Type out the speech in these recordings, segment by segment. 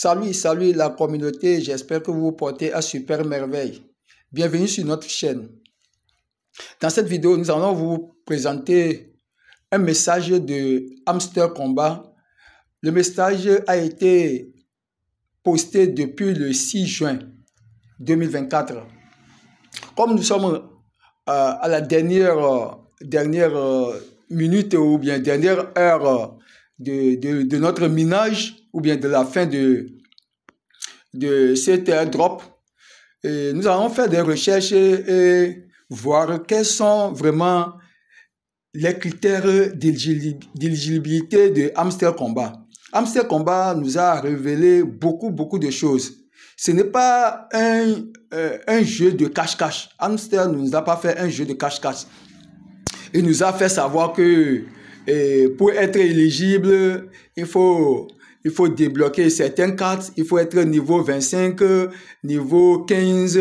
Salut la communauté, j'espère que vous vous portez à super merveille. Bienvenue sur notre chaîne. Dans cette vidéo, nous allons vous présenter un message de Hamster Combat. Le message a été posté depuis le 6 juin 2024. Comme nous sommes à la dernière minute ou bien dernière heure de notre minage ou bien de la fin de cet airdrop, et nous allons faire des recherches et voir quels sont vraiment les critères d'éligibilité de Hamster Combat. Hamster Combat nous a révélé beaucoup de choses. Ce n'est pas un jeu de cache-cache. Hamster ne nous a pas fait un jeu de cache-cache. Il nous a fait savoir que pour être éligible, il faut débloquer certaines cartes, il faut être niveau 25, niveau 15,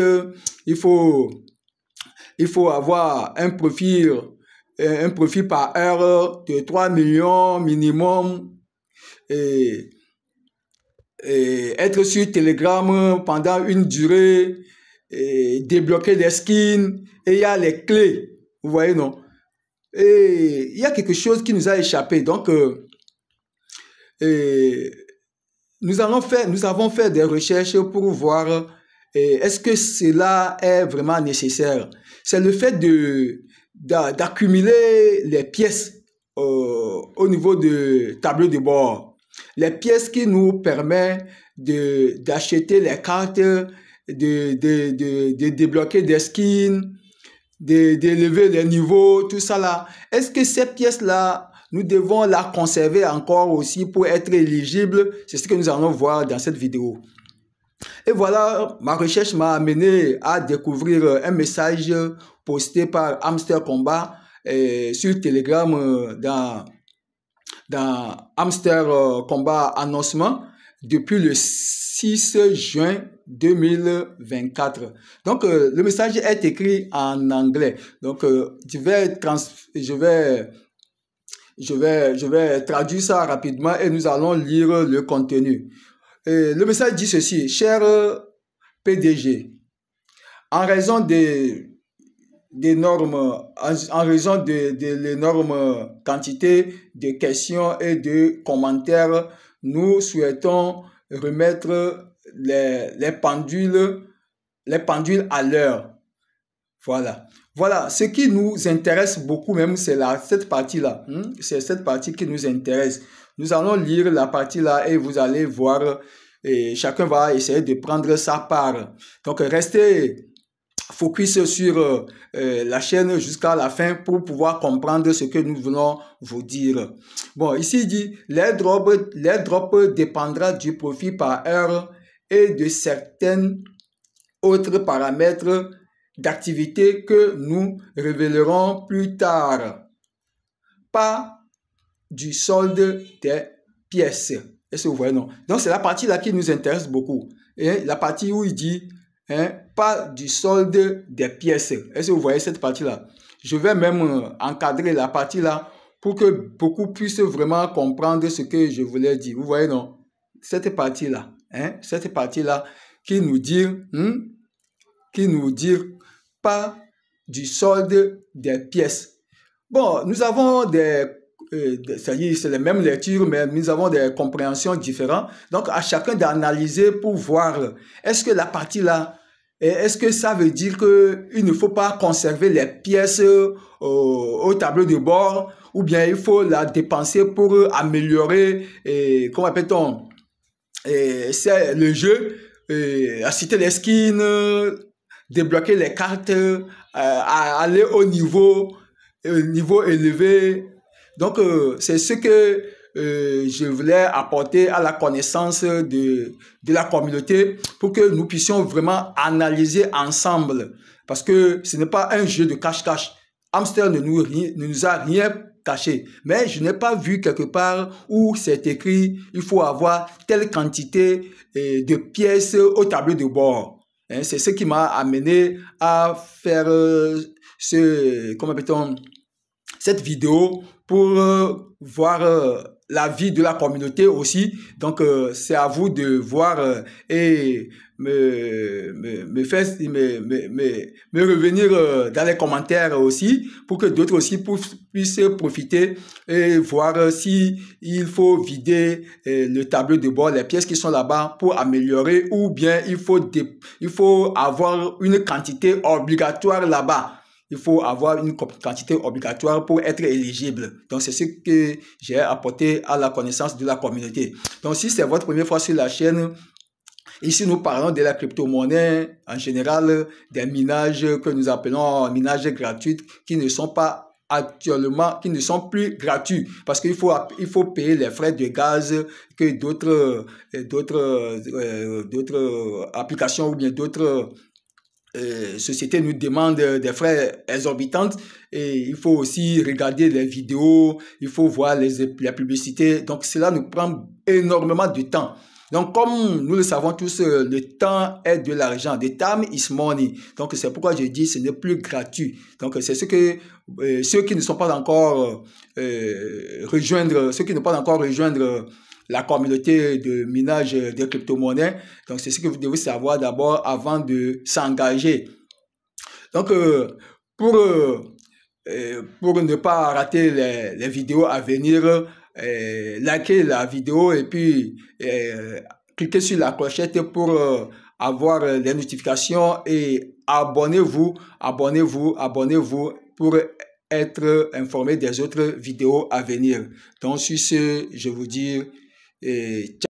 il faut avoir un profil par heure de 3 millions minimum, et être sur Telegram pendant une durée, et débloquer des skins, et il y a les clés, vous voyez, non? Et il y a quelque chose qui nous a échappé, donc nous avons fait des recherches pour voir est-ce que cela est vraiment nécessaire. C'est le fait d'accumuler les pièces au niveau du tableau de bord. Les pièces qui nous permettent d'acheter les cartes, de débloquer des skins, d'élever les niveaux, tout ça là. Est-ce que ces pièces-là, nous devons la conserver encore aussi pour être éligible? C'est ce que nous allons voir dans cette vidéo. Et voilà, ma recherche m'a amené à découvrir un message posté par Hamster Combat sur Telegram dans Hamster Combat annoncement depuis le 6 juin 2024. Donc, le message est écrit en anglais. Donc, je vais traduire ça rapidement et nous allons lire le contenu. Le message dit ceci: cher PDG, en raison de l'énorme quantité de questions et de commentaires, nous souhaitons remettre les pendules à l'heure. Voilà, ce qui nous intéresse beaucoup même, c'est cette partie-là. C'est cette partie qui nous intéresse. Nous allons lire la partie-là et vous allez voir, et chacun va essayer de prendre sa part. Donc, restez focus sur la chaîne jusqu'à la fin pour pouvoir comprendre ce que nous voulons vous dire. Bon, ici il dit, l'airdrop dépendra du profit par heure et de certains autres paramètres d'activité que nous révélerons plus tard. Pas du solde des pièces. Est-ce que vous voyez, non? Donc, c'est la partie là qui nous intéresse beaucoup. Et la partie où il dit, pas du solde des pièces. Est-ce que vous voyez cette partie-là? Je vais même encadrer la partie-là pour que beaucoup puissent vraiment comprendre ce que je voulais dire. Vous voyez, non? Cette partie-là, cette partie-là qui nous dit pas du solde des pièces. Bon, nous avons c'est les mêmes lectures, mais nous avons des compréhensions différentes. Donc, à chacun d'analyser pour voir, est-ce que la partie-là, est-ce que ça veut dire qu'il ne faut pas conserver les pièces au tableau de bord, ou bien il faut la dépenser pour améliorer, comment appelle-t-on, c'est le jeu, acheter les skins, débloquer les cartes, aller au niveau élevé. Donc, c'est ce que je voulais apporter à la connaissance de la communauté pour que nous puissions vraiment analyser ensemble. Parce que ce n'est pas un jeu de cache-cache. Hamster ne nous a rien caché. Mais je n'ai pas vu quelque part où c'est écrit il faut avoir telle quantité de pièces au tableau de bord. C'est ce qui m'a amené à faire comment appelle-t-on, cette vidéo pour voir l'avis de la communauté aussi. Donc, c'est à vous de voir et me revenir dans les commentaires aussi pour que d'autres aussi puissent profiter et voir si il faut vider le tableau de bord, les pièces qui sont là-bas pour améliorer, ou bien il faut avoir une quantité obligatoire là-bas. Il faut avoir une quantité obligatoire pour être éligible. Donc, c'est ce que j'ai apporté à la connaissance de la communauté. Donc, si c'est votre première fois sur la chaîne, ici, nous parlons de la crypto-monnaie, en général, des minages que nous appelons minages gratuits qui ne sont pas actuellement, qui ne sont plus gratuits parce qu'il faut payer les frais de gaz que d'autres applications ou bien d'autres sociétés nous demandent des frais exorbitants, et il faut aussi regarder les vidéos, il faut voir les publicités. Donc, cela nous prend énormément de temps. Donc, comme nous le savons tous, le temps est de l'argent. The time is money. Donc, c'est pourquoi je dis ce n'est plus gratuit. Donc, c'est ce que ceux qui ne sont pas encore rejoindre la communauté de minage de crypto-monnaies. Donc, c'est ce que vous devez savoir d'abord avant de s'engager. Donc, pour ne pas rater les vidéos à venir, likez la vidéo et puis cliquez sur la clochette pour avoir les notifications, et abonnez-vous pour être informé des autres vidéos à venir. Donc, sur ce, je vous dis ciao.